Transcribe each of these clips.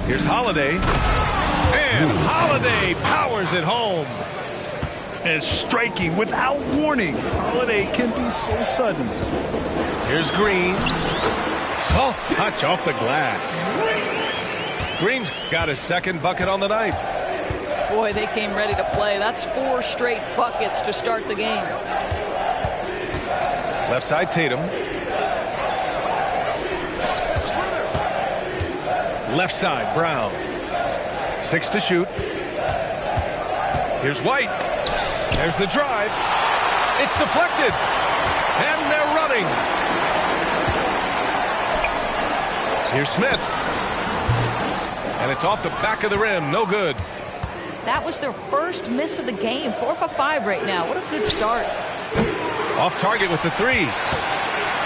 Here's Holiday. And Holiday powers it home. And striking without warning. Holiday can be so sudden. Here's Green. Soft touch off the glass. Green's got his second bucket on the night. Boy, they came ready to play. That's 4 straight buckets to start the game. Left side, Tatum. Left side, Brown. 6 to shoot. Here's White. There's the drive. It's deflected. And they're running. Here's Smith. And it's off the back of the rim. No good. That was their first miss of the game. 4 for 5 right now. What a good start. Off target with the 3.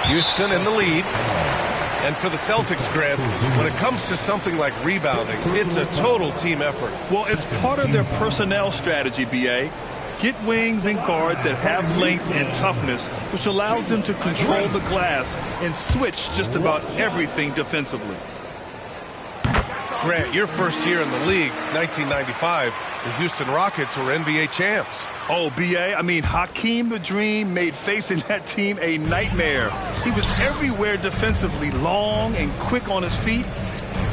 Houston in the lead. And for the Celtics, Grant, when it comes to something like rebounding, it's a total team effort. Well, it's part of their personnel strategy, B.A. Get wings and guards that have length and toughness, which allows them to control the glass and switch just about everything defensively. Grant, your first year in the league, 1995, the Houston Rockets were NBA champs. Oh, B.A., I mean, Hakeem the Dream made facing that team a nightmare. He was everywhere defensively, long and quick on his feet.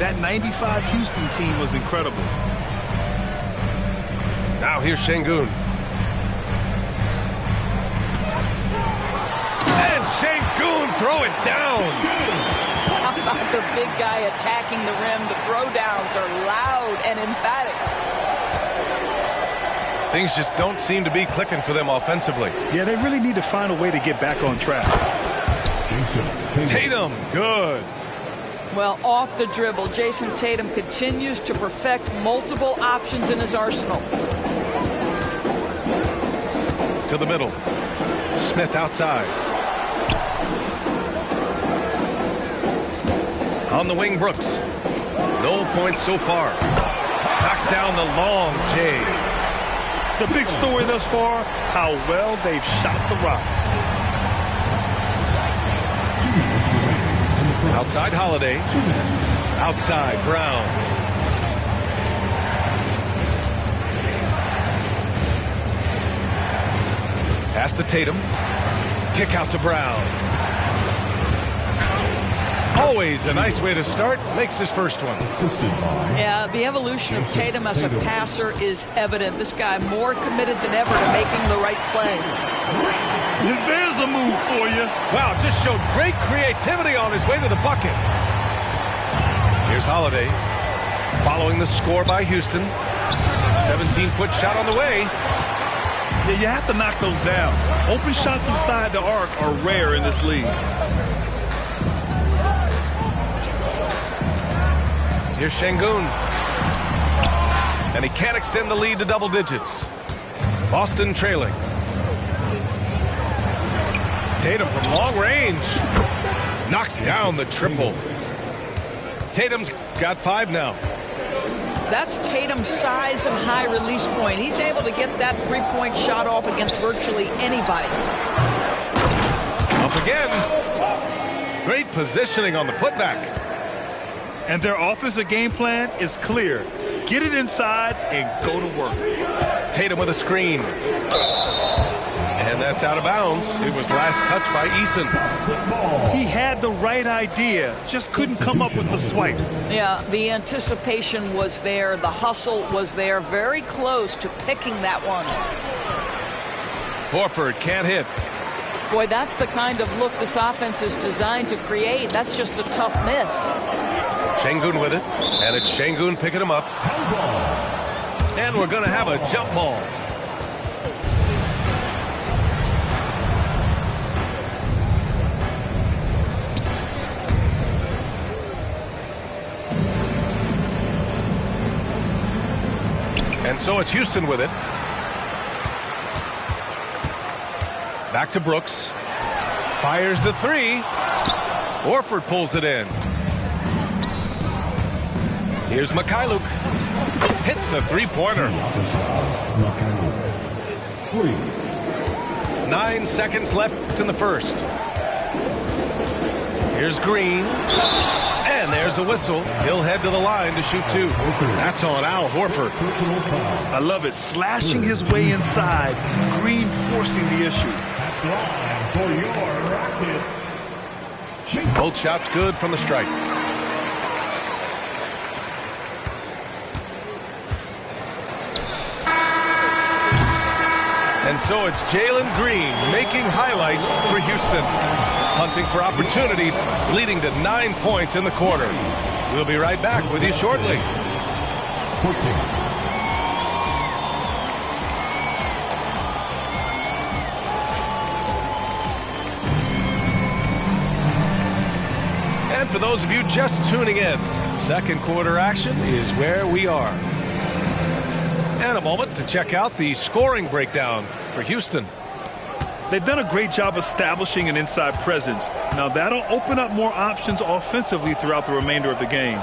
That 95 Houston team was incredible. Now here's Şengün. And Şengün throw it down. How about the big guy attacking the rim? The throwdowns are loud and emphatic. Things just don't seem to be clicking for them offensively. Yeah, they really need to find a way to get back on track. Tatum, good. Well, off the dribble, Jason Tatum continues to perfect multiple options in his arsenal. To the middle. Smith outside. On the wing, Brooks. No points so far. Knocks down the long J. The big story thus far, how well they've shot the rock. Outside Holiday. Outside Brown. Pass to Tatum. Kick out to Brown. Always a nice way to start. Makes his first one. Yeah, the evolution of Tatum as a passer is evident. This guy more committed than ever to making the right play. There's a move for you. Wow, just showed great creativity on his way to the bucket. Here's Holiday. Following the score by Houston. 17-foot shot on the way. Yeah, you have to knock those down. Open shots inside the arc are rare in this league. Here's Şengün. And he can't extend the lead to double digits. Boston trailing. Tatum from long range. Knocks down the triple. Tatum's got 5 now. That's Tatum's size and high release point. He's able to get that three-point shot off against virtually anybody. Up again. Great positioning on the putback. And their offensive game plan is clear. Get it inside and go to work. Tatum with a screen. And that's out of bounds. It was last touched by Eason. He had the right idea, just couldn't come up with the swipe. Yeah, the anticipation was there. The hustle was there. Very close to picking that one. Horford can't hit. Boy, that's the kind of look this offense is designed to create. That's just a tough miss. Şengün with it. And it's Şengün picking him up. And we're going to have a jump ball. And so it's Houston with it. Back to Brooks. Fires the 3. Horford pulls it in. Here's Mykhailiuk. Hits a three-pointer. 9 seconds left in the first. Here's Green. And there's There's a whistle. He'll head to the line to shoot 2. That's on Al Horford. I love it. Slashing his way inside. Green forcing the issue. For your Rockets. Both shots good from the stripe. And so it's Jalen Green making highlights for Houston. Hunting for opportunities, leading to 9 points in the quarter. We'll be right back with you shortly. And for those of you just tuning in, second quarter action is where we are. And a moment to check out the scoring breakdown for Houston. They've done a great job establishing an inside presence. Now that'll open up more options offensively throughout the remainder of the game.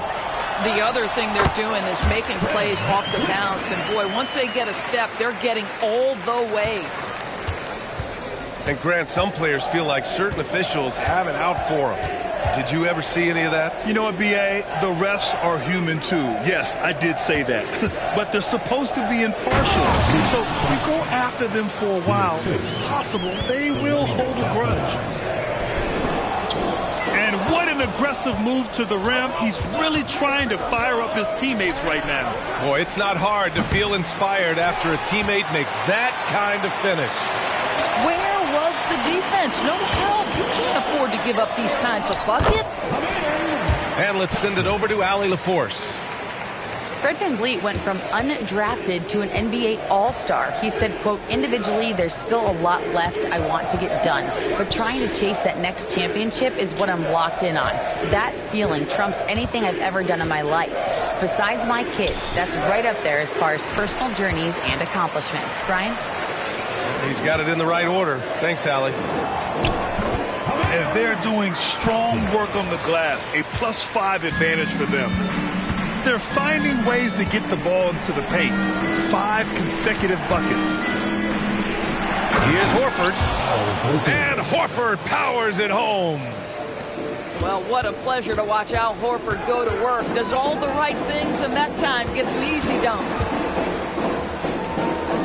The other thing they're doing is making plays off the bounce. And boy, once they get a step, they're getting all the way. And Grant, some players feel like certain officials have it out for them. Did you ever see any of that? You know what, B.A.? The refs are human, too. Yes, I did say that. But they're supposed to be impartial. So we go after them for a while. It's possible they will hold a grudge. And what an aggressive move to the rim. He's really trying to fire up his teammates right now. Boy, it's not hard to feel inspired after a teammate makes that kind of finish. Where was the defense? No help. You can't afford to give up these kinds of buckets. And let's send it over to Allie LaForce. Fred VanVleet went from undrafted to an NBA All-Star. He said, quote, individually, there's still a lot left I want to get done. But trying to chase that next championship is what I'm locked in on. That feeling trumps anything I've ever done in my life. Besides my kids, that's right up there as far as personal journeys and accomplishments. Brian? He's got it in the right order. Thanks, Allie. And they're doing strong work on the glass. A +5 advantage for them. They're finding ways to get the ball into the paint. 5 consecutive buckets. Here's Horford. And Horford powers it home. Well, what a pleasure to watch Al Horford go to work. Does all the right things, and that time gets an easy dunk.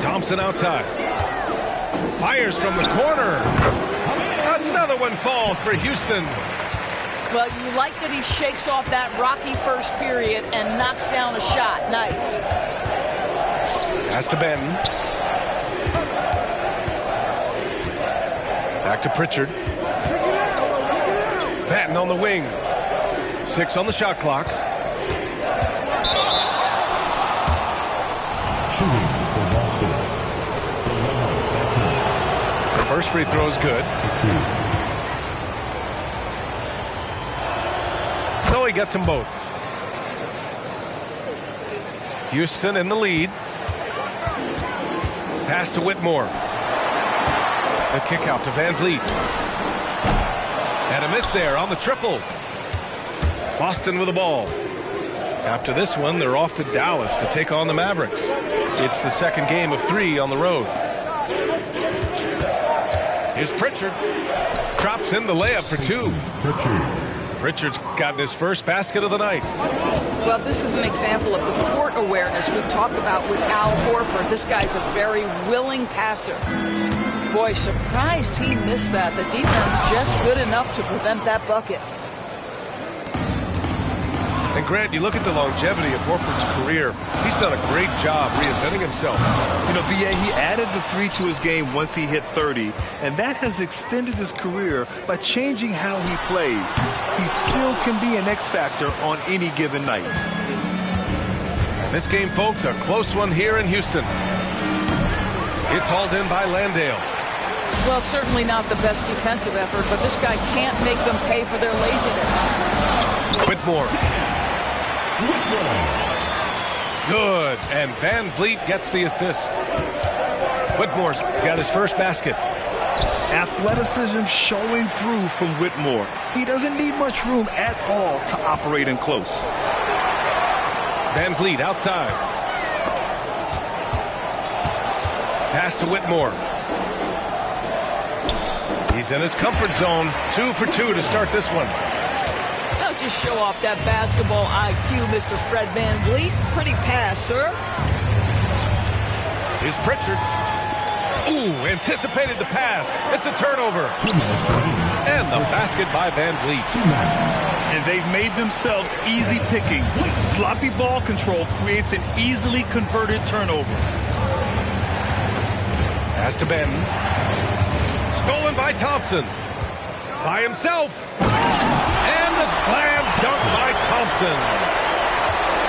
Thompson outside. Fires from the corner. Another one falls for Houston. Well, you like that he shakes off that rocky first period and knocks down a shot. Nice. Pass to Benton. Back to Pritchard. Benton on the wing. 6 on the shot clock. The first free throw is good. So he gets them both. Houston in the lead. Pass to Whitmore. The kick out to VanVleet. And a miss there on the triple. Boston with the ball. After this one, they're off to Dallas to take on the Mavericks. It's the second game of 3 on the road. Here's Pritchard. Drops in the layup for 2. Pritchard's gotten his first basket of the night. Well, this is an example of the court awareness we talk about with Al Horford. This guy's a very willing passer. Boy, surprised he missed that. The defense just good enough to prevent that bucket. And Grant, you look at the longevity of Horford's career. He's done a great job reinventing himself. You know, B.A., he added the 3 to his game once he hit 30, and that has extended his career by changing how he plays. He still can be an X factor on any given night. This game, folks, a close one here in Houston. It's hauled in by Landale. Well, certainly not the best defensive effort, but this guy can't make them pay for their laziness. Whitmore. Good, and VanVleet gets the assist. Whitmore's got his first basket. Athleticism showing through from Whitmore. He doesn't need much room at all to operate in close. VanVleet outside. Pass to Whitmore. He's in his comfort zone. 2 for 2 to start this one. Just to show off that basketball IQ, Mr. Fred VanVleet. Pretty pass, sir. Here's Pritchard. Ooh, anticipated the pass. It's a turnover. And the basket by VanVleet. And they've made themselves easy pickings. Sloppy ball control creates an easily converted turnover. Pass to Ben. Stolen by Thompson. By himself. And the slam dunk by Thompson.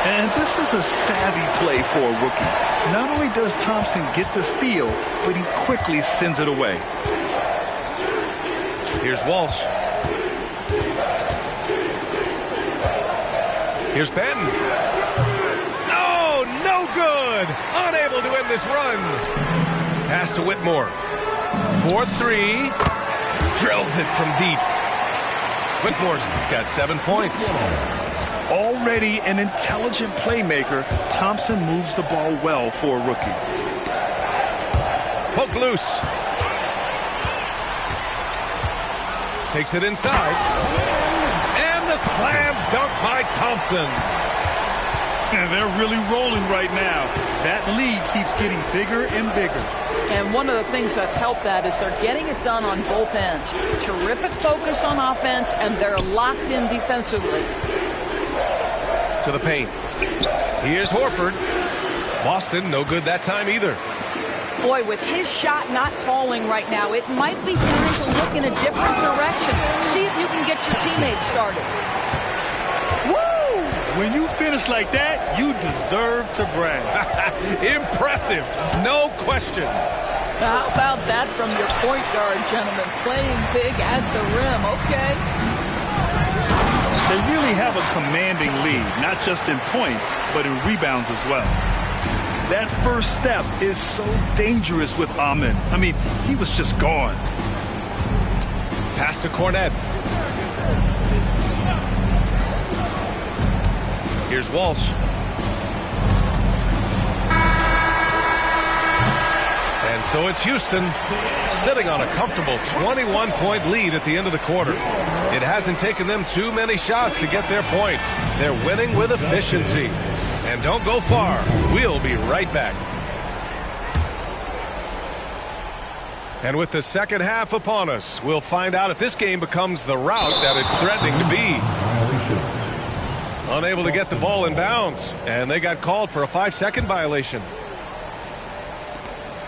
And this is a savvy play for a rookie. Not only does Thompson get the steal, but he quickly sends it away. Here's Walsh. Here's Ben. Oh, no good. Unable to end this run. Pass to Whitmore. 4-3. Drills it from deep. Whitmore's got 7 points. Already an intelligent playmaker, Thompson moves the ball well for a rookie. Poke loose. Takes it inside. And the slam dunk by Thompson. And they're really rolling right now. That lead keeps getting bigger and bigger. And one of the things that's helped that is they're getting it done on both ends. Terrific focus on offense, and they're locked in defensively. To the paint. Here's Horford. Boston, no good that time either. Boy, with his shot not falling right now, it might be time to look in a different direction. See if you can get your teammates started. Woo! When you finish like that, you deserve to brag. Impressive, no question. How about that from your point guard, gentlemen? Playing big at the rim, okay? They really have a commanding lead, not just in points, but in rebounds as well. That first step is so dangerous with Amin. I mean, he was just gone. Pass to Cornette. Here's Walsh. And so it's Houston sitting on a comfortable 21-point lead at the end of the quarter. It hasn't taken them too many shots to get their points. They're winning with efficiency. And don't go far. We'll be right back. And with the second half upon us, we'll find out if this game becomes the rout that it's threatening to be. Unable to get the ball in bounds, and they got called for a 5-second violation.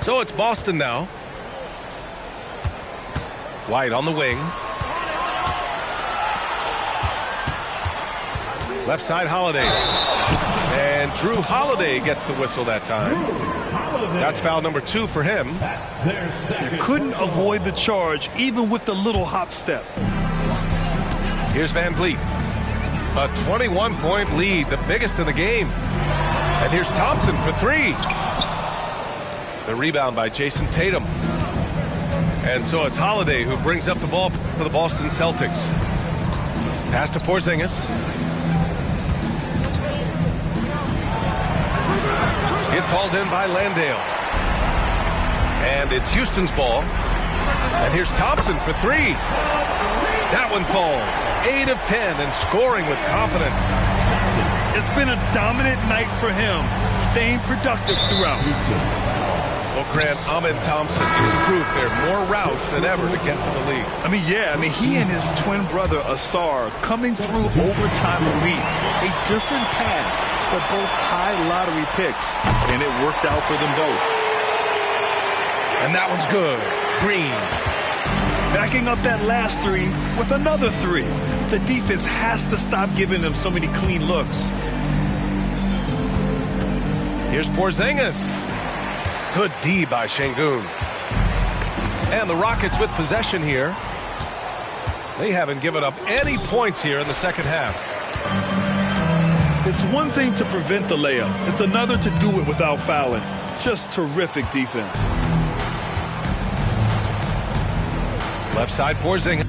So it's Boston now. White on the wing. Left side, Holiday. And Drew Holiday gets the whistle that time. That's foul number 2 for him. Couldn't avoid the charge, even with the little hop step. Here's VanVleet. A 21-point lead, the biggest in the game. And here's Thompson for 3. The rebound by Jason Tatum. And so it's Holiday who brings up the ball for the Boston Celtics. Pass to Porzingis. It's hauled in by Landale. And it's Houston's ball. And here's Thompson for 3. That one falls. 8 of 10 and scoring with confidence. It's been a dominant night for him, staying productive throughout. Well, Grant, Amin Thompson is proof there are more routes than ever to get to the league. He and his twin brother Asar coming through overtime elite. A different path, but both high lottery picks, and it worked out for them both. And that one's good. Green. Backing up that last 3 with another 3. The defense has to stop giving them so many clean looks. Here's Porzingis. Good D by Şengün. And the Rockets with possession here. They haven't given up any points here in the second half. It's one thing to prevent the layup. It's another to do it without fouling. Just terrific defense. Left side, Porzingis.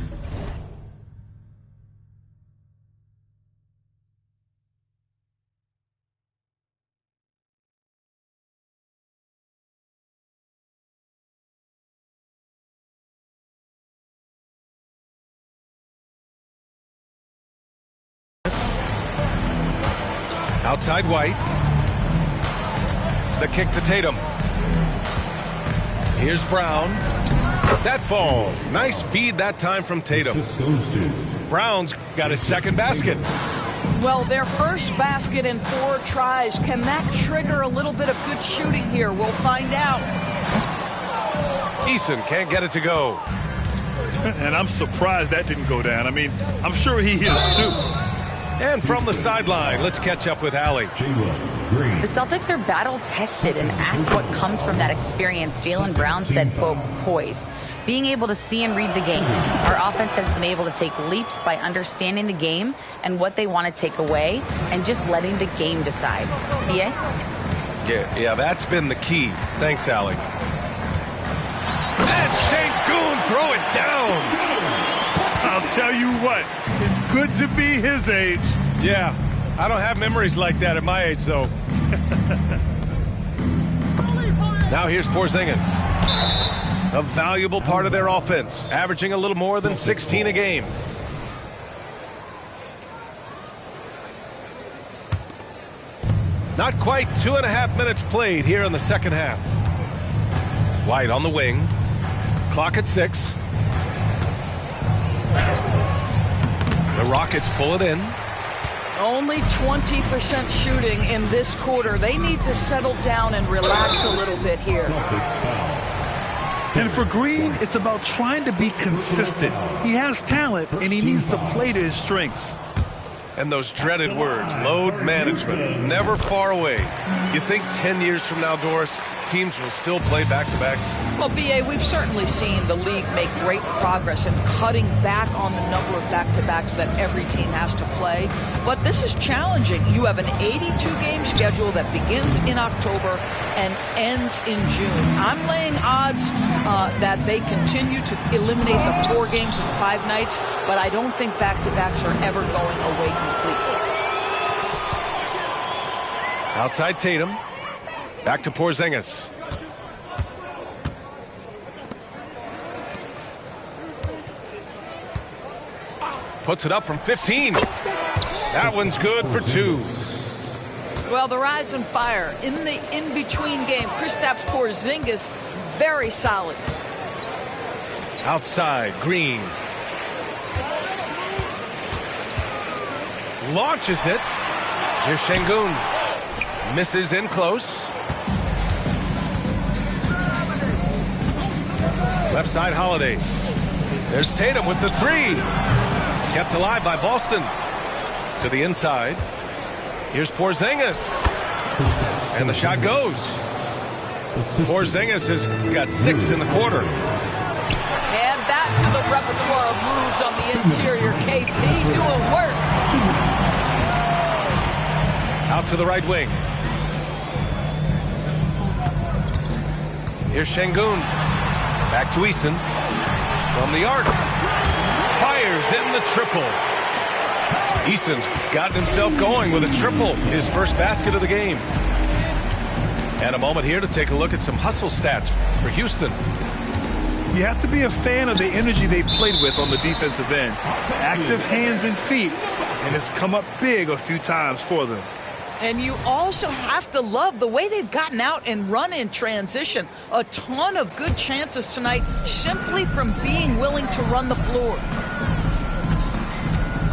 Outside White. The kick to Tatum. Here's Brown. That falls. Nice feed that time from Tatum. Brown's got his second basket. Well, their first basket in 4 tries. Can that trigger a little bit of good shooting here? We'll find out. Eason can't get it to go. And I'm surprised that didn't go down. I mean, I'm sure he is too. And from the sideline, let's catch up with Allie. The Celtics are battle-tested, and asked what comes from that experience, Jaylen Brown said, quote, poise. Being able to see and read the game. Our offense has been able to take leaps by understanding the game and what they want to take away and just letting the game decide. B.A.? Yeah, that's been the key. Thanks, Allie. And Sengun throw it down. I'll tell you what, it's good to be his age. Yeah, I don't have memories like that at my age, though. Now here's Porzingis. A valuable part of their offense, averaging a little more than 16 a game. Not quite 2.5 minutes played here in the second half. White on the wing. Clock at 6. The Rockets pull it in. Only 20% shooting in this quarter. They need to settle down and relax a little bit here. And for Green, it's about trying to be consistent. He has talent, and he needs to play to his strengths. And those dreaded words, load management, never far away. You think 10 years from now, Doris, teams will still play back-to-backs? Well, B.A., we've certainly seen the league make great progress in cutting back on the number of back-to-backs that every team has to play. But this is challenging. You have an 82-game schedule that begins in October and ends in June. I'm laying odds that they continue to eliminate the 4 games in 5 nights, but I don't think back-to-backs are ever going away completely. Outside Tatum. Back to Porzingis. Puts it up from 15. That one's good for 2. Well, the rise and fire in the in-between game. Kristaps Porzingis, very solid. Outside, Green. Launches it. Here's Sengun. Misses in close. Left side, Holiday. There's Tatum with the 3. Kept alive by Boston. To the inside. Here's Porzingis. And the shot goes. Porzingis has got 6 in the quarter. Add that to the repertoire of moves on the interior. KP doing work. Out to the right wing. Here's Sengun. Back to Eason. From the arc. Fires in the triple. Eason's gotten himself going with a triple. His first basket of the game. And a moment here to take a look at some hustle stats for Houston. You have to be a fan of the energy they played with on the defensive end. Active hands and feet, and it's come up big a few times for them. And you also have to love the way they've gotten out and run in transition. A ton of good chances tonight simply from being willing to run the floor.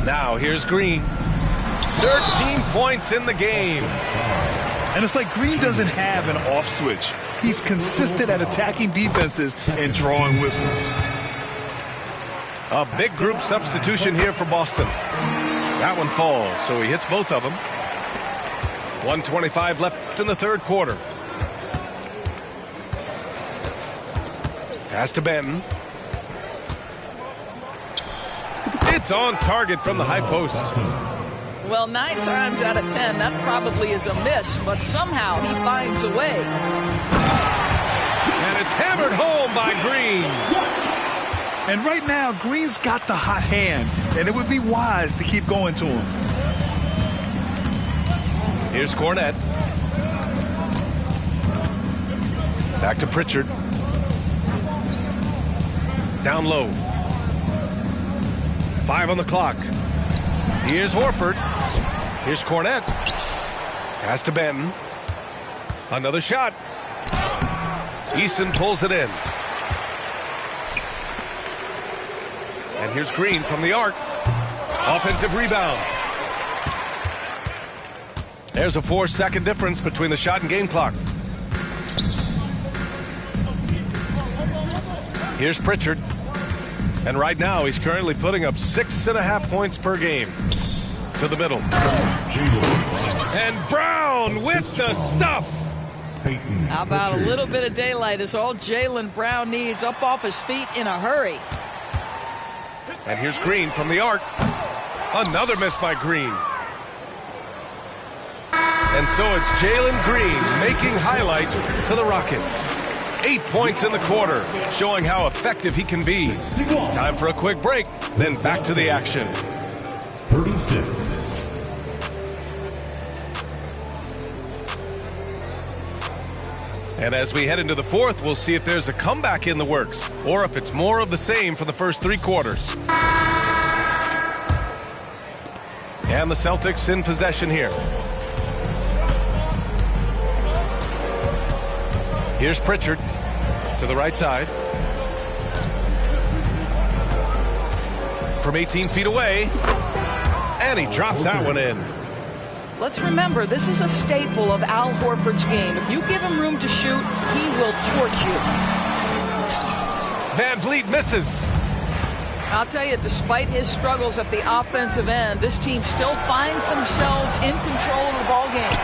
Now here's Green. 13 points in the game. And it's like Green doesn't have an off switch. He's consistent at attacking defenses and drawing whistles. A big group substitution here for Boston. That one falls, so he hits both of them. 1:25 left in the third quarter. Pass to Benton. It's on target from the high post. Well, 9 times out of 10, that probably is a miss, but somehow he finds a way. And it's hammered home by Green. And right now, Green's got the hot hand, and it would be wise to keep going to him. Here's Cornette. Back to Pritchard. Down low. 5 on the clock. Here's Horford. Here's Cornette. Pass to Benton. Another shot. Eason pulls it in. And here's Green from the arc. Offensive rebound. There's a 4-second difference between the shot and game clock. Here's Pritchard. And right now he's currently putting up 6.5 points per game. To the middle. And Brown with the stuff. How about a little bit of daylight is all Jaylen Brown needs, up off his feet in a hurry. And here's Green from the arc. Another miss by Green. And so it's Jalen Green making highlights for the Rockets. 8 points in the quarter, showing how effective he can be. Time for a quick break, then back to the action. 36. And as we head into the fourth, we'll see if there's a comeback in the works or if it's more of the same for the first 3 quarters. And the Celtics in possession here. Here's Pritchard to the right side. From 18 feet away. And he drops that one in. Let's remember, this is a staple of Al Horford's game. If you give him room to shoot, he will torch you. Van Vliet misses. I'll tell you, despite his struggles at the offensive end, this team still finds themselves in control of the ball game.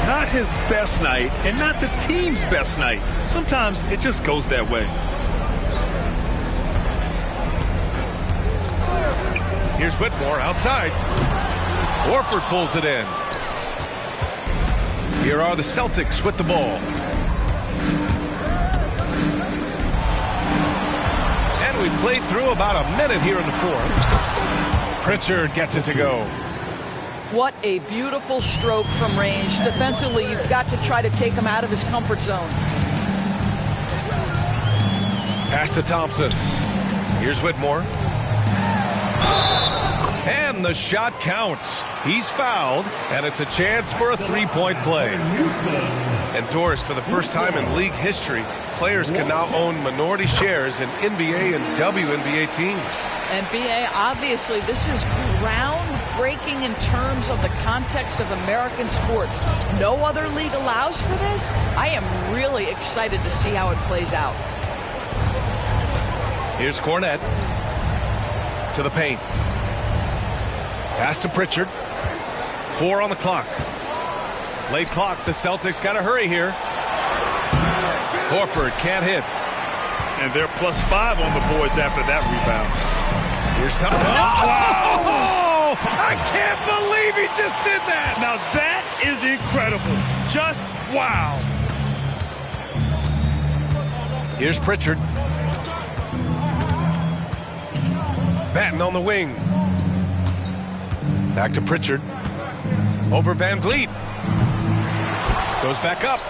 Not his best night, and not the team's best night. Sometimes it just goes that way. Here's Whitmore outside. Horford pulls it in. Here are the Celtics with the ball. And we played through about a minute here in the fourth. Pritchard gets it to go. What a beautiful stroke from range. Defensively, you've got to try to take him out of his comfort zone. Pass to Thompson. Here's Whitmore. And the shot counts. He's fouled, and it's a chance for a 3-point play. And Doris, for the first time in league history, players can now own minority shares in NBA and WNBA teams. And BA, obviously, this is groundbreaking in terms of the context of American sports. No other league allows for this. I am really excited to see how it plays out. Here's Cornette to the paint. Pass to Pritchard. 4 on the clock. Late clock. The Celtics got to hurry here. Horford can't hit. And they're +5 on the boards after that rebound. Here's Thompson. Oh! I can't believe he just did that. Now that is incredible. Just wow. Here's Pritchard. Batten on the wing. Back to Pritchard. Over Van Vliet. Goes back up.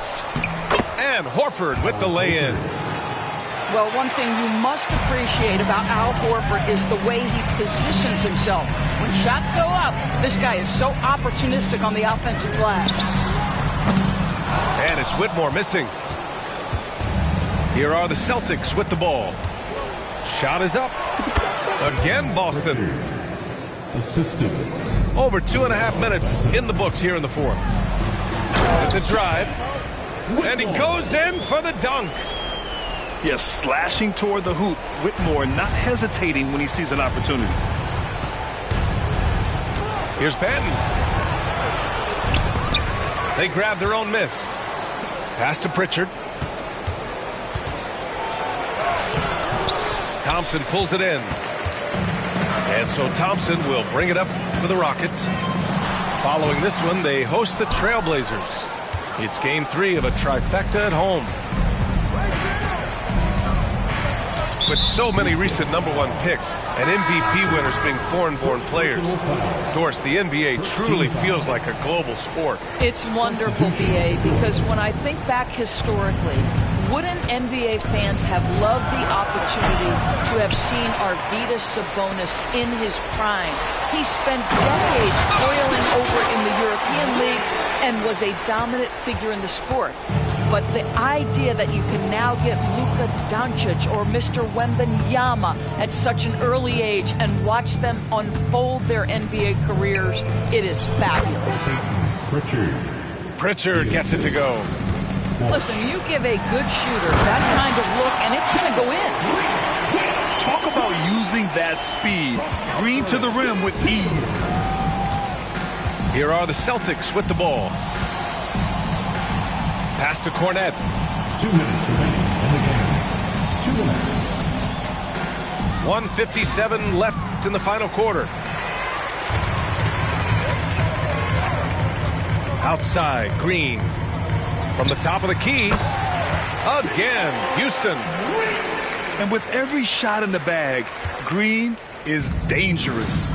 And Horford with the lay-in. Well, one thing you must appreciate about Al Horford is the way he positions himself. When shots go up, this guy is so opportunistic on the offensive glass. And it's Whitmore missing. Here are the Celtics with the ball. Shot is up. Again, Boston. Over 2.5 minutes in the books here in the fourth. At the drive. And he goes in for the dunk. Yes, slashing toward the hoop. Whitmore not hesitating when he sees an opportunity. Here's Benton. They grab their own miss. Pass to Pritchard. Thompson pulls it in. And so Thompson will bring it up for the Rockets. Following this one, they host the Trailblazers. It's game 3 of a trifecta at home. With so many recent #1 picks and MVP winners being foreign-born players, Doris, the NBA truly feels like a global sport. It's wonderful, BA, because when I think back historically, wouldn't NBA fans have loved the opportunity to have seen Arvydas Sabonis in his prime? He spent decades toiling over in the European and was a dominant figure in the sport. But the idea that you can now get Luka Doncic or Mr. Wembanyama at such an early age and watch them unfold their NBA careers, it is fabulous. Pritchard gets it to go. Listen, you give a good shooter that kind of look, and it's going to go in. Talk about using that speed. Green to the rim with ease. Here are the Celtics with the ball. Pass to Cornette. 2 minutes remaining in the game. 2 minutes. 1:57 left in the final quarter. Outside, Green. From the top of the key. Again, Houston. And with every shot in the bag, Green is dangerous.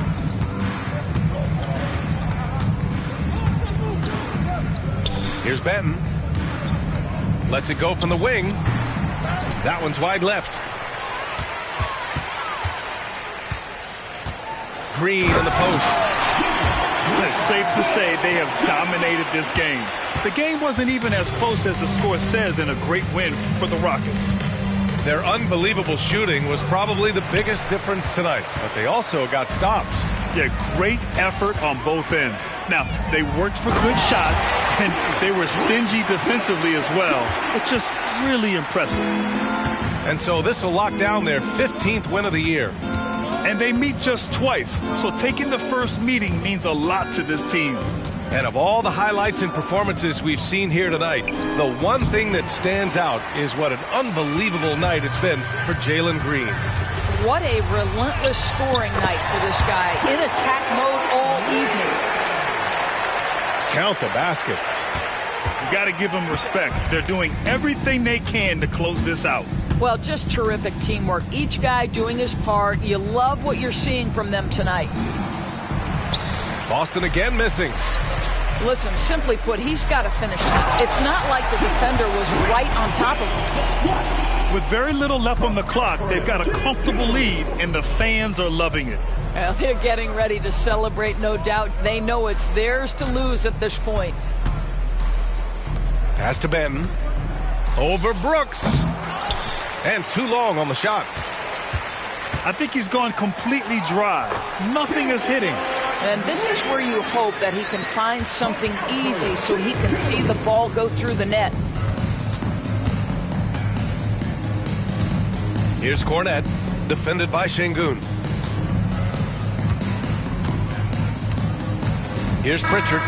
Here's Benton. Lets it go from the wing. That one's wide left. Green in the post. It's safe to say they have dominated this game. The game wasn't even as close as the score says in a great win for the Rockets. Their unbelievable shooting was probably the biggest difference tonight, but they also got stops. Yeah, great effort on both ends. Now, they worked for good shots, and they were stingy defensively as well. It's just really impressive. And so this will lock down their 15th win of the year. And they meet just twice, so taking the first meeting means a lot to this team. And of all the highlights and performances we've seen here tonight, the one thing that stands out is what an unbelievable night it's been for Jalen Green. What a relentless scoring night for this guy. In attack mode all evening. Count the basket. You got to give them respect. They're doing everything they can to close this out. Well, just terrific teamwork. Each guy doing his part. You love what you're seeing from them tonight. Boston again missing. Listen, simply put, he's got to finish now. It's not like the defender was right on top of him. With very little left on the clock, they've got a comfortable lead, and the fans are loving it. Well, they're getting ready to celebrate, no doubt. They know it's theirs to lose at this point. Pass to Benton. Over Brooks. And too long on the shot. I think he's gone completely dry. Nothing is hitting. And this is where you hope that he can find something easy so he can see the ball go through the net. Here's Cornette, defended by Şengün. Here's Pritchard.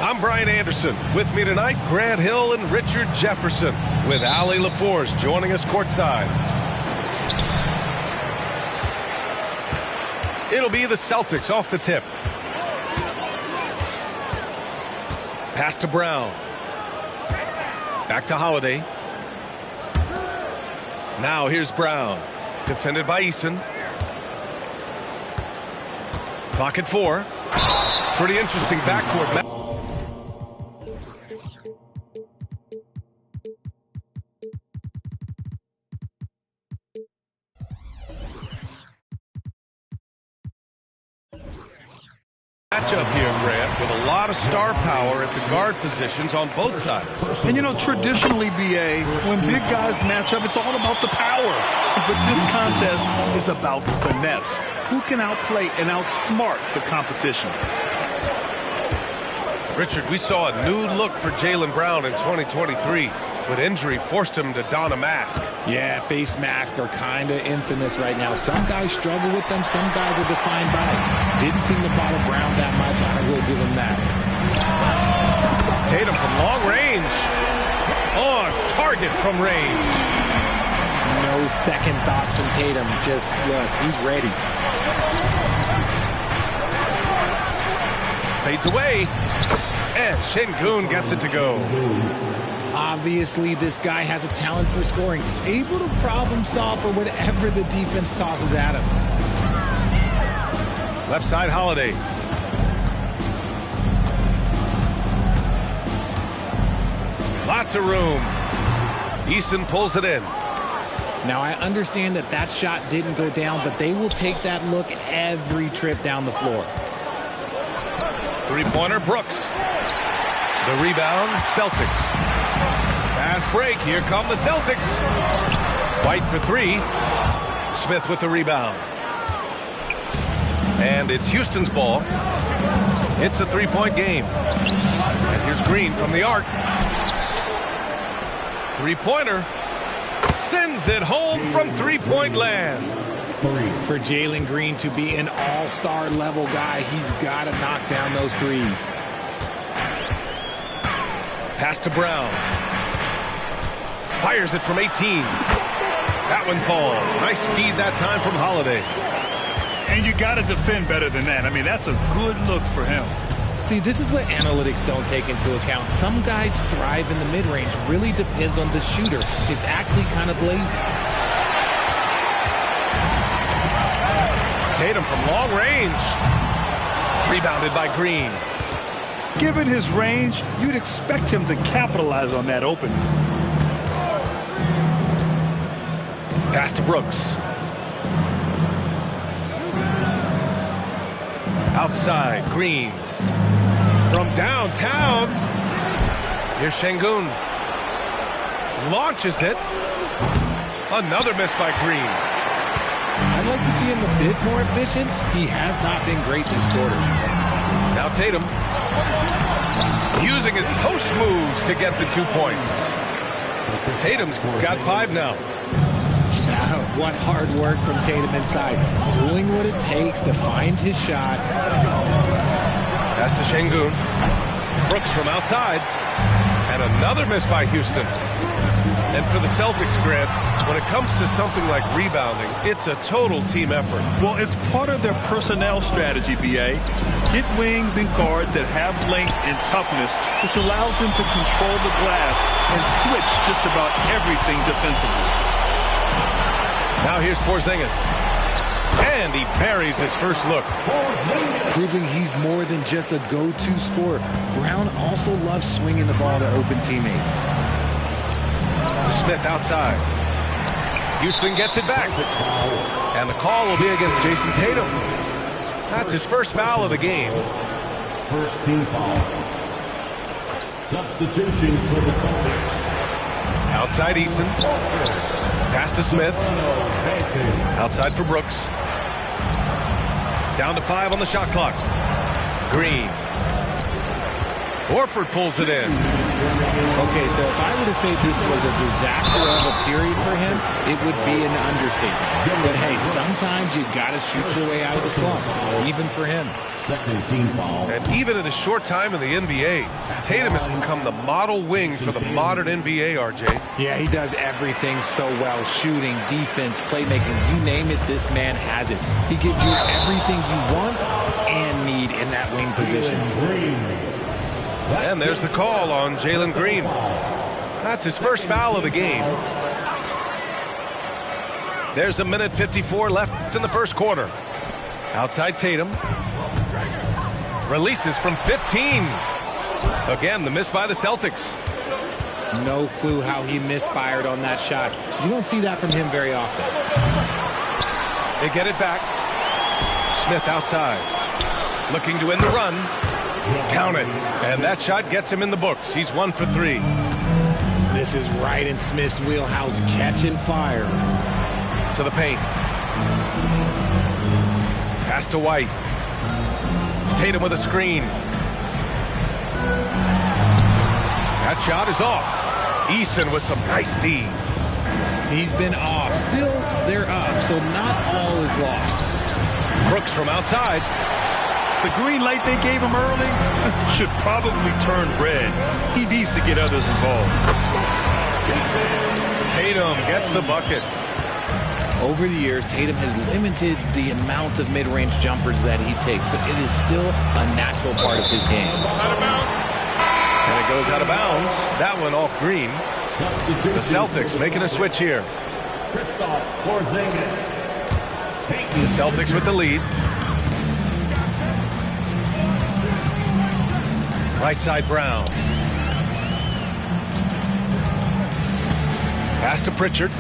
I'm Brian Anderson. With me tonight, Grant Hill and Richard Jefferson, with Allie LaForge joining us courtside. It'll be the Celtics off the tip. Pass to Brown. Back to Holiday. Now here's Brown. Defended by Eason. Clock at 4. Pretty interesting backcourt. Matchup here, Grant, with a lot of star power at the guard positions on both sides. And, you know, traditionally, BA, when big guys match up, it's all about the power. But this contest is about finesse. Who can outplay and outsmart the competition? Richard, we saw a new look for Jaylen Brown in 2023, but injury forced him to don a mask. Yeah, face masks are kind of infamous right now. Some guys struggle with them. Some guys are defined by it. Didn't seem to bother Brown that much. I will give him that. Tatum from long range. On target from range. No second thoughts from Tatum. Just, look, he's ready. Fades away. And Şengün gets it to go. Obviously, this guy has a talent for scoring, able to problem solve for whatever the defense tosses at him. Left side, Holiday. Lots of room. Eason pulls it in. Now, I understand that that shot didn't go down, but they will take that look every trip down the floor. Three-pointer, Brooks. The rebound, Celtics. Fast break. Here come the Celtics. White for 3. Smith with the rebound. And it's Houston's ball. It's a 3-point game. And here's Green from the arc. Three-pointer. Sends it home from 3-point land. For Jalen Green to be an all-star level guy, he's got to knock down those threes. Pass to Brown. Fires it from 18. That one falls. Nice feed that time from Holiday. And you got to defend better than that. I mean, that's a good look for him. See, this is what analytics don't take into account. Some guys thrive in the mid-range. Really depends on the shooter. It's actually kind of lazy. Tatum from long range. Rebounded by Green. Given his range, you'd expect him to capitalize on that opening. Pass to Brooks. Outside, Green. From downtown. Here's Şengün. Launches it. Another miss by Green. I'd like to see him a bit more efficient. He has not been great this quarter. Now Tatum. Using his post moves to get the 2 points. Tatum's got 5 now. What hard work from Tatum inside. Doing what it takes to find his shot. Pass to Şengün. Brooks from outside. And another miss by Houston. And for the Celtics, Grant, when it comes to something like rebounding, it's a total team effort. Well, it's part of their personnel strategy, BA. Get wings and guards that have length and toughness, which allows them to control the glass and switch just about everything defensively. Now here's Porzingis. And he buries his first look. Proving he's more than just a go-to scorer. Brown also loves swinging the ball to open teammates. Smith outside. Houston gets it back. And the call will be against Jason Tatum. That's his first foul of the game. First team foul. Substitutions for the Celtics. Outside Eason. Pass to Smith. Outside for Brooks. Down to 5 on the shot clock. Green. Horford pulls it in. Okay, so if I were to say this was a disaster of a period for him, it would be an understatement. But hey, sometimes you got to shoot your way out of the slump, even for him. Second team foul. And even in a short time in the NBA, Tatum has become the model wing for the modern NBA, RJ. Yeah, he does everything so well. Shooting, defense, playmaking, you name it, this man has it. He gives you everything you want and need in that wing position. And there's the call on Jalen Green. That's his first foul of the game. There's 1:54 left in the first quarter. Outside Tatum. Releases from 15. Again, the miss by the Celtics. No clue how he misfired on that shot. You don't see that from him very often. They get it back. Smith outside. Looking to end the run. Count it. And that shot gets him in the books. He's 1 for 3. This is right in Smith's wheelhouse, catching fire. To the paint. Pass to White. Tatum with a screen. That shot is off. Eason with some nice D. He's been off. Still, they're up, so not all is lost. Brooks from outside. The green light they gave him early should probably turn red. He needs to get others involved. Tatum gets the bucket. Over the years, Tatum has limited the amount of mid-range jumpers that he takes, but it is still a natural part of his game. And it goes out of bounds. That one off Green. The Celtics making a switch here. The Celtics with the lead. Right side Brown. Pass to Pritchard.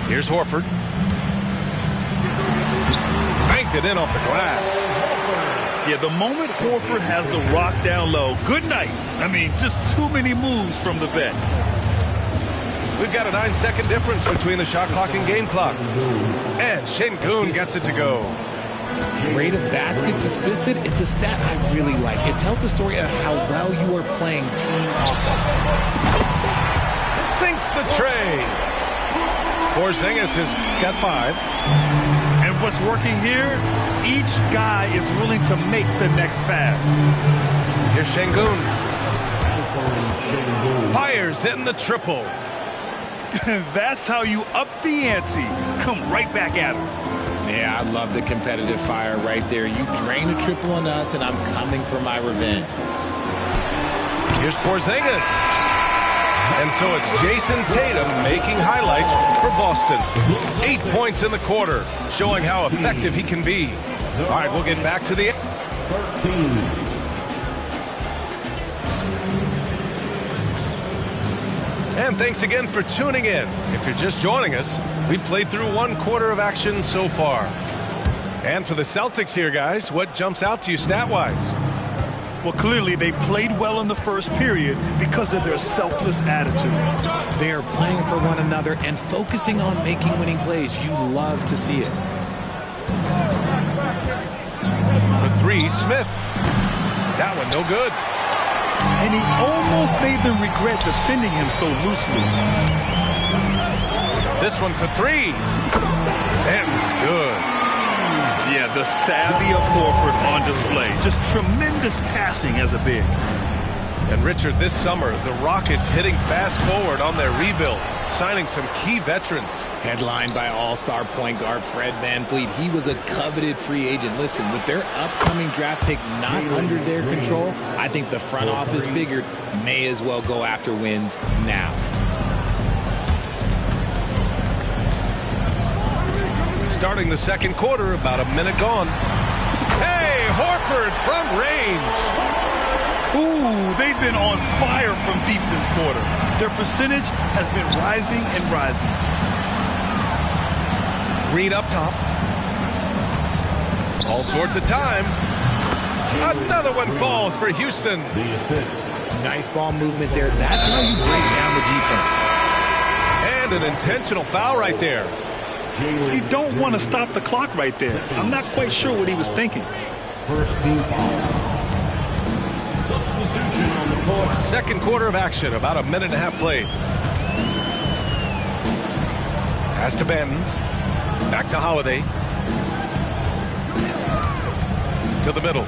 Here's Horford. Banked it in off the glass. Yeah, the moment Horford has the rock down low, good night. I mean, just too many moves from the vet. We've got a 9-second difference between the shot clock and game clock. And Şengün gets it to go. Rate of baskets assisted, it's a stat I really like. It tells the story of how well you are playing team offense. Sinks the tray. Porzingis has got 5. And what's working here, each guy is willing to make the next pass. Here's Şengün. Fires in the triple. That's how you up the ante. Come right back at him. Yeah, I love the competitive fire right there. You drain a triple on us, and I'm coming for my revenge. Here's Porzingis. And so it's Jason Tatum making highlights for Boston. 8 points in the quarter, showing how effective he can be. All right, we'll get back to the... 13. And thanks again for tuning in. If you're just joining us, we played through 1 quarter of action so far. And for the Celtics here, guys, what jumps out to you stat-wise? Well, clearly they played well in the first period because of their selfless attitude. They are playing for one another and focusing on making winning plays. You love to see it. For 3, Smith. That one no good. And he almost made them regret defending him so loosely. This one for 3. And good. Yeah, the savvy of Horford on display. Just tremendous passing as a big. And Richard, this summer, the Rockets hitting fast forward on their rebuild, signing some key veterans. Headlined by all-star point guard Fred VanVleet. He was a coveted free agent. Listen, with their upcoming draft pick not under their control, I think the front office figured may as well go after wins now. Starting the second quarter, about a minute gone. Hey, Horford from range. Ooh, they've been on fire from deep this quarter. Their percentage has been rising and rising. Green up top. All sorts of time. Another one falls for Houston. The assist. Nice ball movement there. That's how you break down the defense. And an intentional foul right there. You don't want to stop the clock right there. I'm not quite sure what he was thinking. First team foul. Substitution Second quarter of action, about a minute and a half played. Pass to Benton. Back to Holiday. To the middle.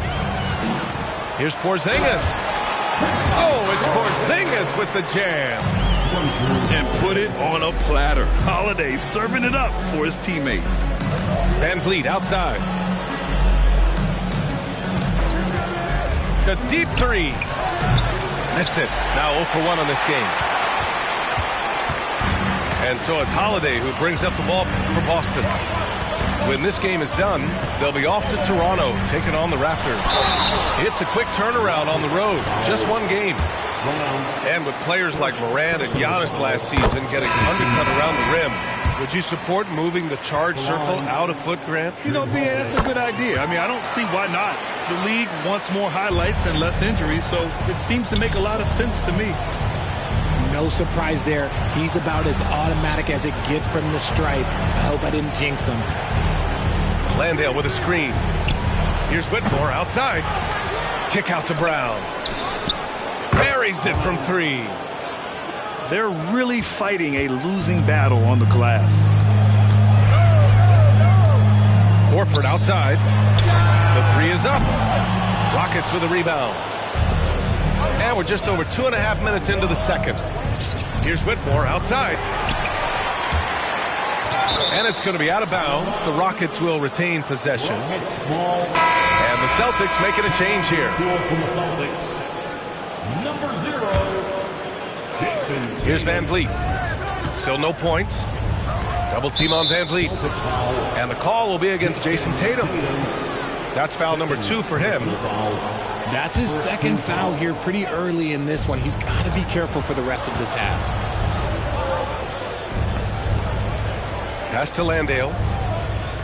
Here's Porzingis. Oh, it's Porzingis with the jam. And put it on a platter. Holiday serving it up for his teammate. Van Vliet outside. The deep three. Missed it. Now 0 for 1 on this game. And so it's Holiday who brings up the ball for Boston. When this game is done, they'll be off to Toronto, taking on the Raptors. It's a quick turnaround on the road. Just one game. And with players like Morant and Giannis last season getting undercut around the rim, would you support moving the charge circle out of foot, Grant? You know, BA, that's a good idea. I mean, I don't see why not. The league wants more highlights and less injuries, so it seems to make a lot of sense to me. No surprise there. He's about as automatic as it gets from the stripe. I hope I didn't jinx him. Landale with a screen. Here's Whitmore outside. Kick out to Brown. Buries it from 3. They're really fighting a losing battle on the glass. Horford outside. The 3 is up. Rockets with a rebound. And we're just over 2.5 minutes into the second. Here's Whitmore outside. And it's going to be out of bounds. The Rockets will retain possession. And the Celtics making a change here. Number 0, Jason. Here's Van Vliet. Still no points. Double team on Van Vliet. And the call will be against Jason Tatum. That's foul number 2 for him. That's his second foul here pretty early in this one. He's got to be careful for the rest of this half. Pass to Landale.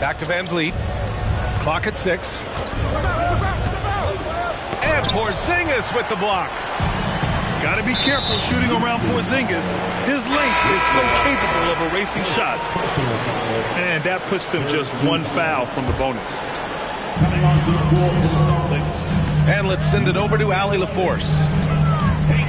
Back to Van Vliet. Clock at 6. And Porzingis with the block. Got to be careful shooting around Porzingis. His length is so capable of erasing shots. And that puts them just 1 foul from the bonus. Coming onto the floor for the Celtics. And let's send it over to Allie LaForce.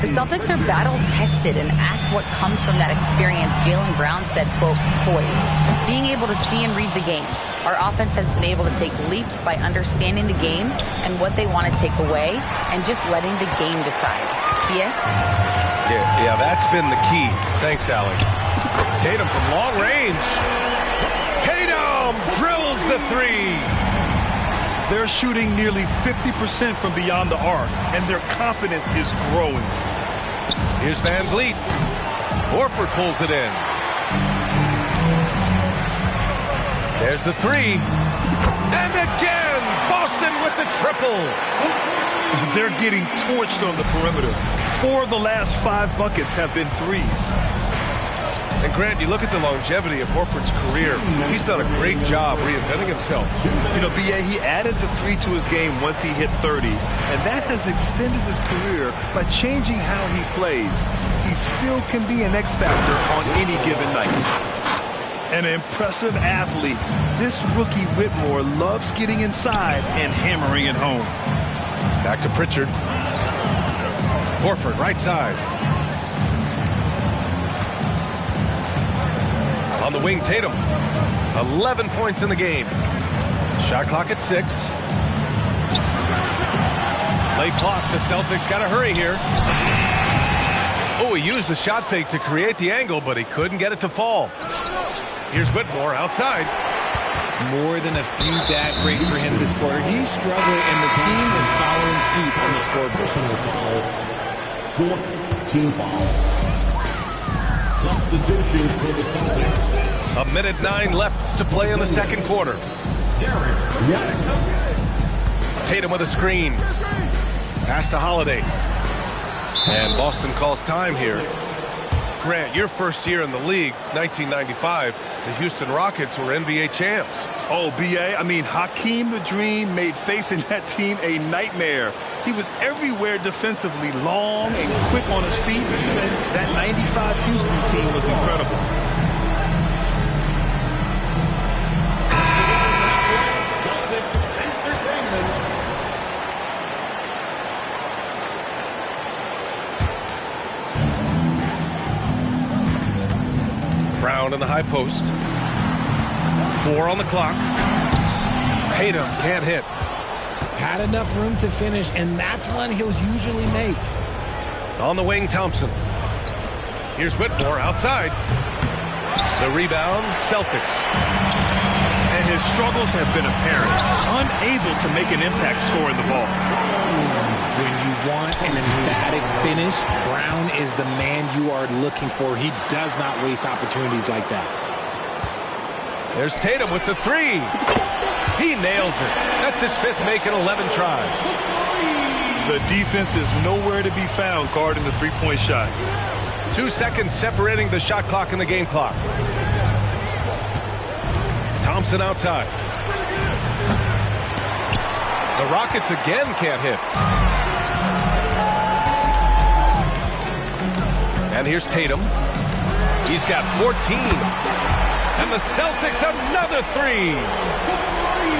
The Celtics are battle-tested, and asked what comes from that experience, Jaylen Brown said, quote, poise. Being able to see and read the game. Our offense has been able to take leaps by understanding the game and what they want to take away and just letting the game decide. Yeah, that's been the key. Thanks, Allie. Tatum from long range. Tatum drills the 3. They're shooting nearly 50% from beyond the arc, and their confidence is growing. Here's Van Vliet. Horford pulls it in. There's the 3. And again, Boston with the triple. They're getting torched on the perimeter. 4 of the last 5 buckets have been 3s. And Grant, you look at the longevity of Horford's career. He's done a great job reinventing himself. You know, BA, he added the 3 to his game once he hit 30, and that has extended his career by changing how he plays. He still can be an X factor on any given night. An impressive athlete, this rookie Whitmore loves getting inside and hammering it home. Back to Pritchard. Horford, right side. On the wing, Tatum. 11 points in the game. Shot clock at 6. Late clock. The Celtics got to hurry here. Oh, he used the shot fake to create the angle, but he couldn't get it to fall. Here's Whitmore outside. More than a few bad breaks for him this quarter. He's struggling, and the team is following suit on the scoreboard. 4th team foul. Substitution for the Celtics. A minute 9 left to play in the second quarter. Tatum with a screen. Pass to Holiday. And Boston calls time here. Grant, your first year in the league, 1995, the Houston Rockets were NBA champs. Oh, BA, I mean, Hakeem the Dream made facing that team a nightmare. He was everywhere defensively, long and quick on his feet. That 95 Houston team was incredible. rebound in the high post. 4 on the clock. Tatum can't hit. Had enough room to finish, and that's one he'll usually make. On the wing, Thompson. Here's Whitmore outside. The rebound, Celtics. And his struggles have been apparent. Unable to make an impact scoring the ball. When you want an emphatic finish, Brown is the man you are looking for. He does not waste opportunities like that. There's Tatum with the 3. He nails it. That's his 5th make in 11 tries. The defense is nowhere to be found guarding the three-point shot. 2 seconds separating the shot clock and the game clock. Thompson outside. The Rockets again can't hit. And here's Tatum. He's got 14. And the Celtics another 3.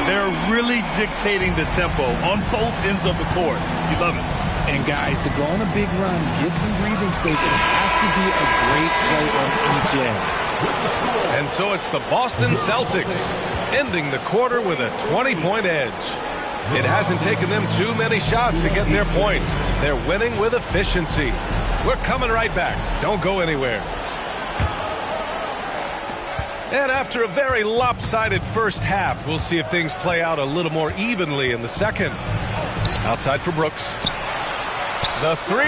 They're really dictating the tempo on both ends of the court. You love it. And guys, to go on a big run, get some breathing space, it has to be a great play on each end. And so it's the Boston Celtics ending the quarter with a 20-point edge. It hasn't taken them too many shots to get their points. They're winning with efficiency. We're coming right back. Don't go anywhere. And after a very lopsided first half, we'll see if things play out a little more evenly in the second. Outside for Brooks. The 3.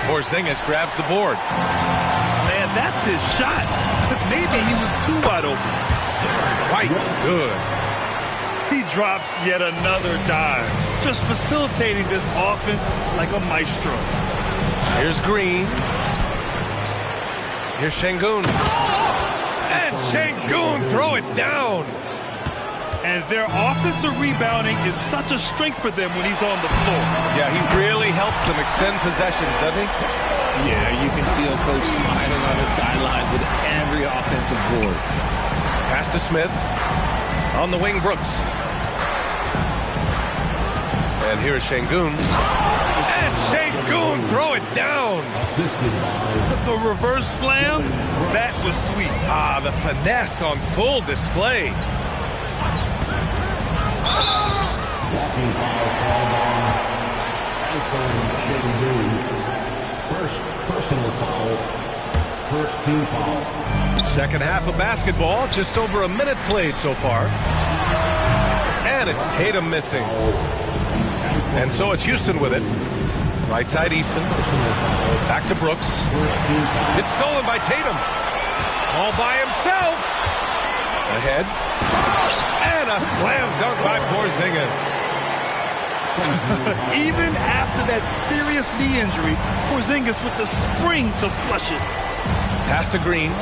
Porzingis grabs the board. Man, that's his shot. Maybe he was too wide open. White, good. He drops yet another dive. Just facilitating this offense like a maestro. Here's Green. Here's Şengün. And Şengün throw it down. And their offensive rebounding is such a strength for them when he's on the floor. Yeah, he really helps them extend possessions, doesn't he? Yeah, you can feel Coach smiling on the sidelines with every offensive board. Pass to Smith. On the wing, Brooks. And here is Şengün. And Şengün throw it down. The reverse slam, that was sweet. Ah, the finesse on full display. Walking foul called on First personal foul. First team foul. Second half of basketball, just over a minute played so far. And it's Tatum missing. And so it's Houston with it. Right side Easton. Back to Brooks. It's stolen by Tatum. All by himself. Ahead. And a slam dunk by Porzingis. Even after that serious knee injury, Porzingis with the spring to flush it. Pass to Green.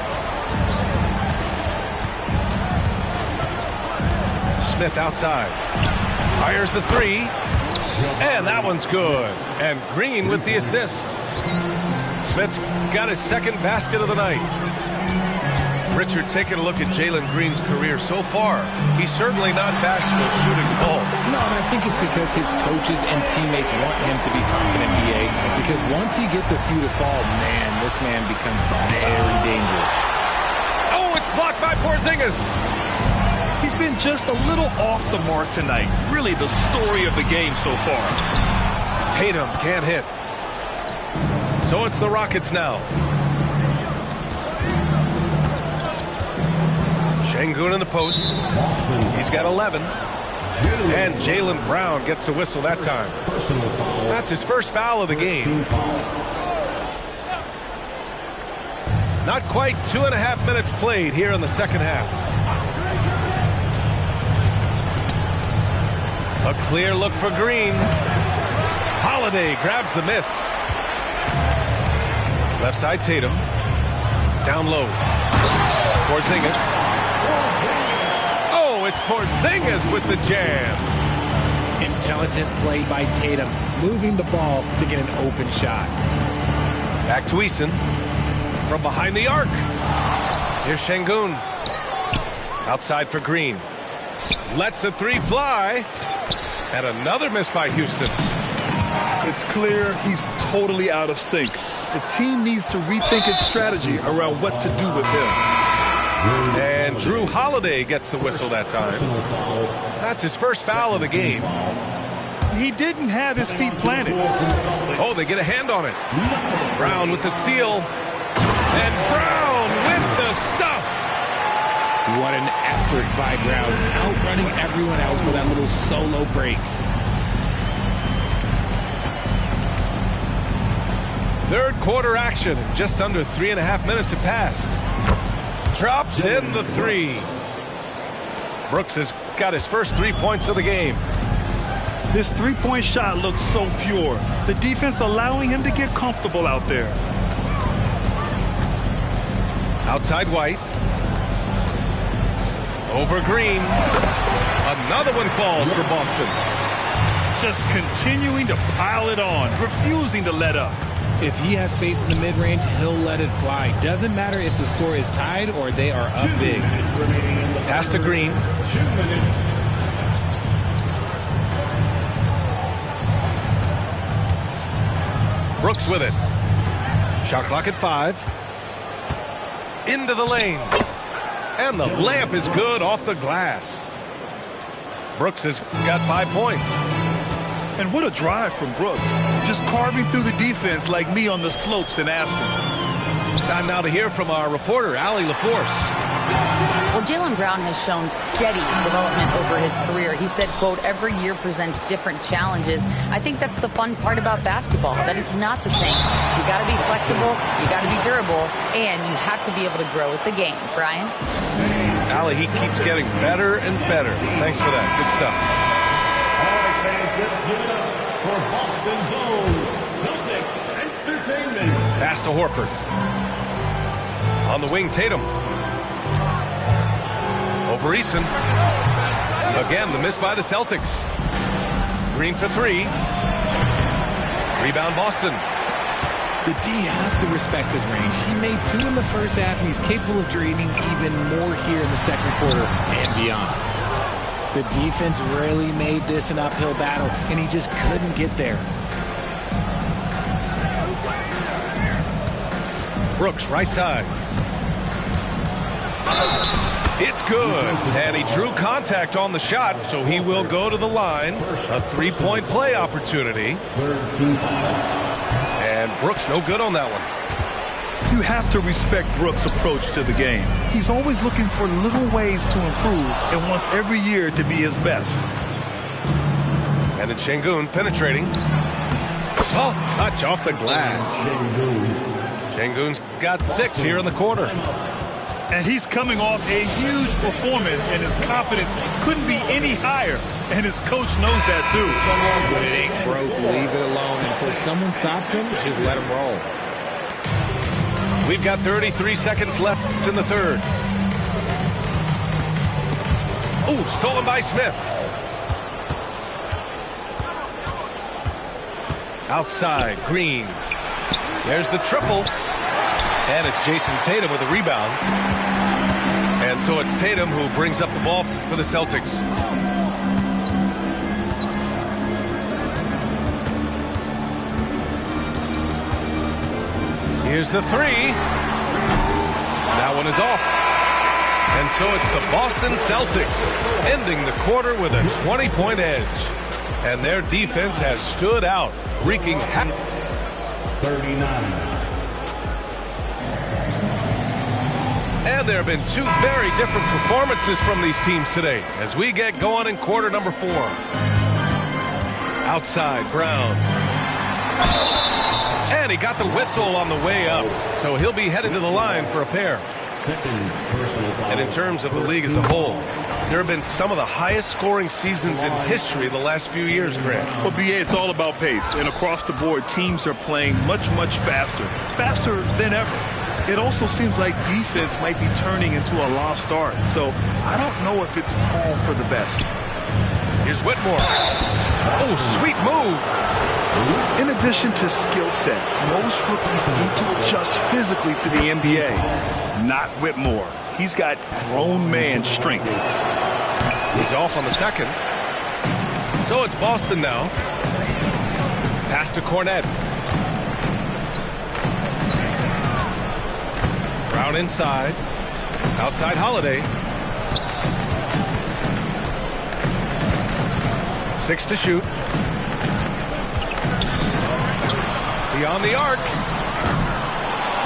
Smith outside. Fires the 3. And that one's good. And Green with the assist. Smith's got his second basket of the night. Richard, taking a look at Jalen Green's career so far, he's certainly not bashful shooting the ball. No, and I think it's because his coaches and teammates want him to be confident, BA, because once he gets a few to fall, man, this man becomes very dangerous. Oh, it's blocked by Porzingis. He's been just a little off the mark tonight. Really the story of the game so far. Tatum can't hit. So it's the Rockets now. Şengün in the post. He's got 11. And Jaylen Brown gets a whistle that time. That's his first foul of the game. Not quite 2.5 minutes played here in the second half. A clear look for Green. Holiday grabs the miss. Left side Tatum. Down low. Porzingis. Oh, it's Porzingis with the jam. Intelligent play by Tatum, moving the ball to get an open shot. Back to Eason. From behind the arc. Here's Şengün. Outside for Green. Lets the 3 fly. And another miss by Houston. It's clear he's totally out of sync. The team needs to rethink its strategy around what to do with him. And Drew Holiday gets the whistle that time. That's his first foul of the game. He didn't have his feet planted. Oh, they get a hand on it. Brown with the steal. And Brown with the stuff. What an effort by Brown, outrunning everyone else for that little solo break. Third quarter action. Just under 3.5 minutes have passed. Drops in the three. Brooks has got his first 3 points of the game. This three-point shot looks so pure. The defense allowing him to get comfortable out there. Outside White. Over Green. Another one falls for Boston. Just continuing to pile it on, refusing to let up. If he has space in the mid-range, he'll let it fly. Doesn't matter if the score is tied or they are up big. Pass to Green. 2 minutes. Brooks with it. Shot clock at 5. Into the lane. And the layup is good off the glass. Brooks has got 5 points. And what a drive from Brooks. Just carving through the defense like me on the slopes in Aspen. Time now to hear from our reporter, Allie LaForce. Well, Jaylen Brown has shown steady development over his career. He said, quote, every year presents different challenges. I think that's the fun part about basketball, that it's not the same. You got to be flexible, you got to be durable, and you have to be able to grow with the game. Brian? Allie, he keeps getting better and better. Thanks for that. Good stuff. All right, fans, let's give it up for Boston's own Celtics Entertainment. Pass to Horford. On the wing, Tatum. Over Eason. Again, the miss by the Celtics. Green for 3. Rebound Boston. The D has to respect his range. He made 2 in the first half, and he's capable of draining even more here in the second quarter and beyond. The defense really made this an uphill battle, and he just couldn't get there. Brooks, right side. It's good. And he drew contact on the shot, so he will go to the line. A 3-point play opportunity. And Brooks no good on that one. You have to respect Brooks' approach to the game. He's always looking for little ways to improve and wants every year to be his best. And it's Şengün penetrating. Soft touch off the glass. Şengün's got 6 here in the quarter. And he's coming off a huge performance, and his confidence couldn't be any higher. And his coach knows that, too. When it ain't broke, leave it alone. Until someone stops him, just let him roll. We've got 33 seconds left in the third. Oh, stolen by Smith. Outside, Green. There's the triple. And it's Jason Tatum with a rebound. And so it's Tatum who brings up the ball for the Celtics. Here's the 3. That one is off. And so it's the Boston Celtics ending the quarter with a 20-point edge. And their defense has stood out, wreaking havoc. 39. And there have been 2 very different performances from these teams today as we get going in quarter number 4. Outside, Brown. And he got the whistle on the way up, so he'll be headed to the line for a pair. And in terms of the league as a whole, there have been some of the highest scoring seasons in history the last few years, Grant. Well, BA, it's all about pace. And across the board, teams are playing much, much faster. Faster than ever. It also seems like defense might be turning into a lost art. So I don't know if it's all for the best. Here's Whitmore. Oh, sweet move. In addition to skill set, most rookies need to adjust physically to the NBA. Not Whitmore. He's got grown man strength. He's off on the second. So it's Boston now. Pass to Cornette. Brown inside. Outside Holiday. 6 to shoot. Beyond the arc.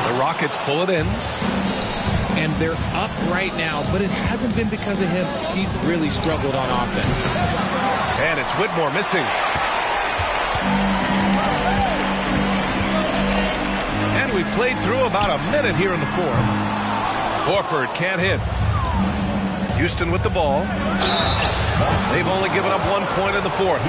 The Rockets pull it in. And they're up right now, but it hasn't been because of him. He's really struggled on offense. And it's Whitmore missing. And we played through about a minute here in the fourth. Horford can't hit. Houston with the ball. They've only given up 1 point in the fourth.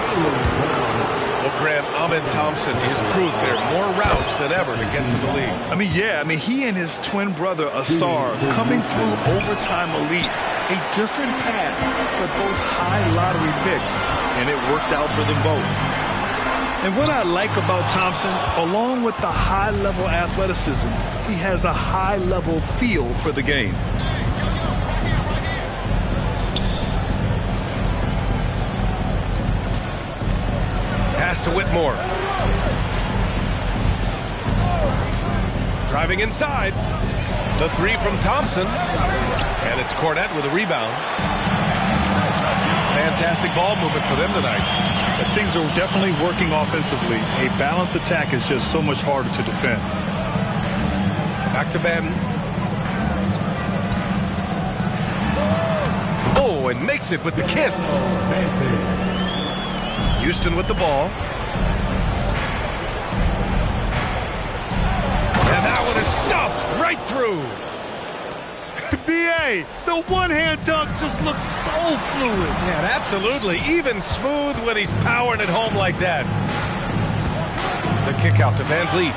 Well, Grant, Ahmed Thompson has proved there are more routes than ever to get to the league. I mean, he and his twin brother, Asar, coming through overtime elite. A different path, but both high lottery picks, and it worked out for them both. And what I like about Thompson, along with the high-level athleticism, he has a high-level feel for the game. Pass to Whitmore. Driving inside. The 3 from Thompson. And it's Cornette with a rebound. Fantastic ball movement for them tonight. But things are definitely working offensively. A balanced attack is just so much harder to defend. Back to Ben. Oh, and makes it with the kiss. Houston with the ball. And that one is stuffed right through. B.A., the one-hand dunk just looks so fluid. Yeah, absolutely. Even smooth when he's powering it home like that. The kick out to Van Vliet.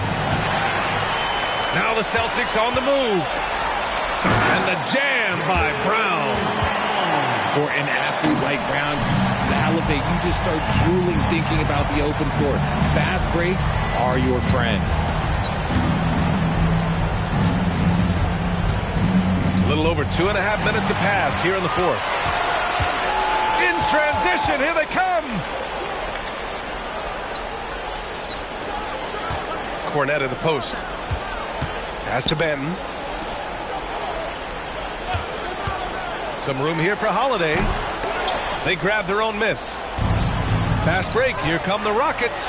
Now the Celtics on the move. And the jam by Brown. For an athlete like Brown, you salivate. You just start drooling thinking about the open floor. Fast breaks are your friend. A little over 2.5 minutes have passed here in the fourth. In transition, here they come. Cornette in the post. Pass to Benton. Some room here for Holiday. They grab their own miss. Fast break. Here come the Rockets.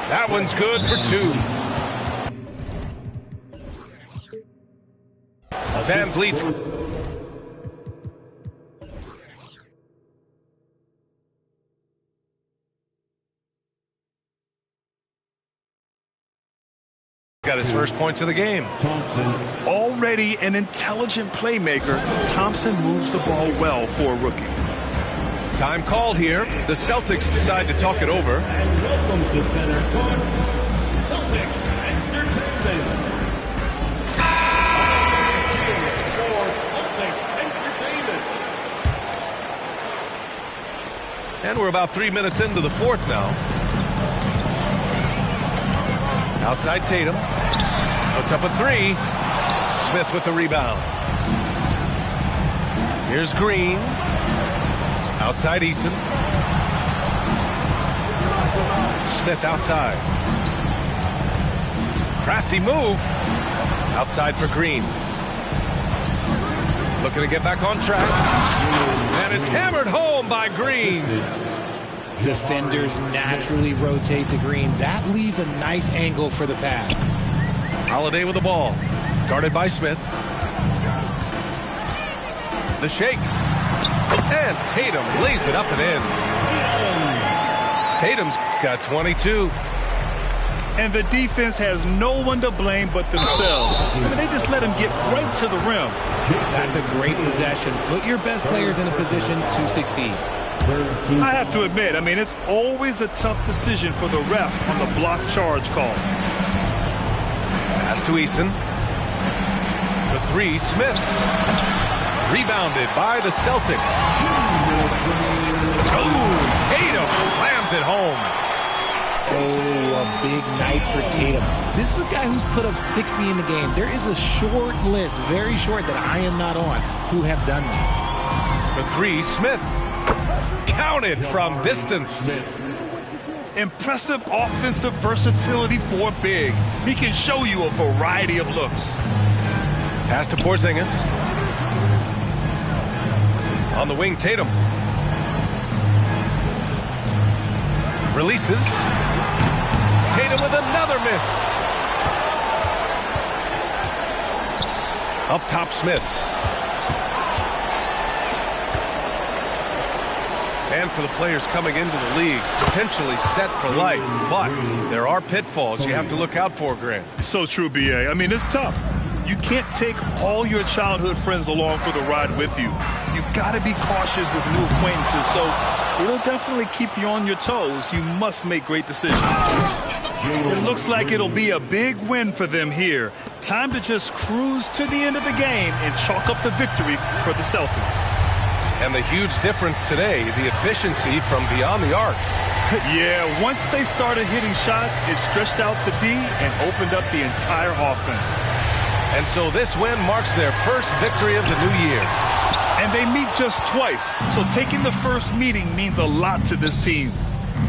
That one's good for 2. Van Vliet. Got his first points of the game. Already an intelligent playmaker, Thompson moves the ball well for a rookie. Time called here. The Celtics decide to talk it over. And welcome to center court, Celtics Entertainment. And we're about 3 minutes into the fourth now. Outside Tatum. Puts up a 3. Smith with the rebound. Here's Green. Outside Eason. Smith outside. Crafty move. Outside for Green. Looking to get back on track. And it's hammered home by Green. Defenders naturally rotate to Green. That leaves a nice angle for the pass. Holiday with the ball. Guarded by Smith. The shake. And Tatum lays it up and in. Tatum's got 22. And the defense has no one to blame but themselves. I mean, they just let him get right to the rim. That's a great possession. Put your best players in a position to succeed. I have to admit, I mean, it's always a tough decision for the ref on the block charge call. Pass to Eason. The 3, Smith. Rebounded by the Celtics. Oh, Tatum slams it home. Oh, a big night for Tatum. This is a guy who's put up 60 in the game. There is a short list, very short, that I am not on, who have done that. The 3, Smith. Counted from distance. Impressive offensive versatility for big. He can show you a variety of looks. Pass to Porzingis. On the wing, Tatum. Releases. Tatum with another miss. Up top, Smith. And for the players coming into the league, potentially set for life. But there are pitfalls you have to look out for, Grant. So true, B.A. I mean, it's tough. You can't take all your childhood friends along for the ride with you. You've got to be cautious with new acquaintances, so it'll definitely keep you on your toes. You must make great decisions. It looks like it'll be a big win for them here. Time to just cruise to the end of the game and chalk up the victory for the Celtics. And the huge difference today, the efficiency from beyond the arc. Yeah, once they started hitting shots, it stretched out the D and opened up the entire offense. And so this win marks their first victory of the new year. And they meet just twice, so taking the first meeting means a lot to this team.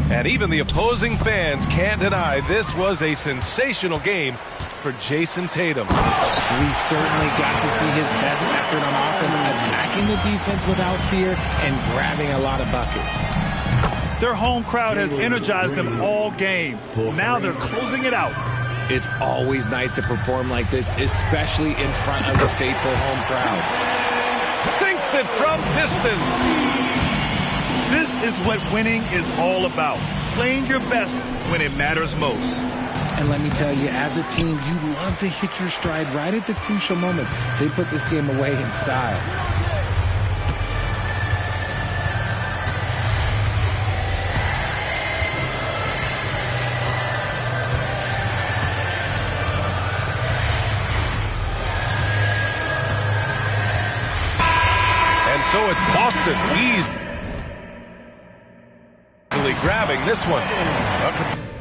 And even the opposing fans can't deny this was a sensational game for Jason Tatum. We certainly got to see his best effort on offense, attacking the defense without fear and grabbing a lot of buckets. Their home crowd has energized them all game. Now they're closing it out. It's always nice to perform like this, especially in front of the faithful home crowd. Sinks it from distance. This is what winning is all about. Playing your best when it matters most. And let me tell you, as a team, you love to hit your stride right at the crucial moments. They put this game away in style. And so it's Boston easily grabbing this one.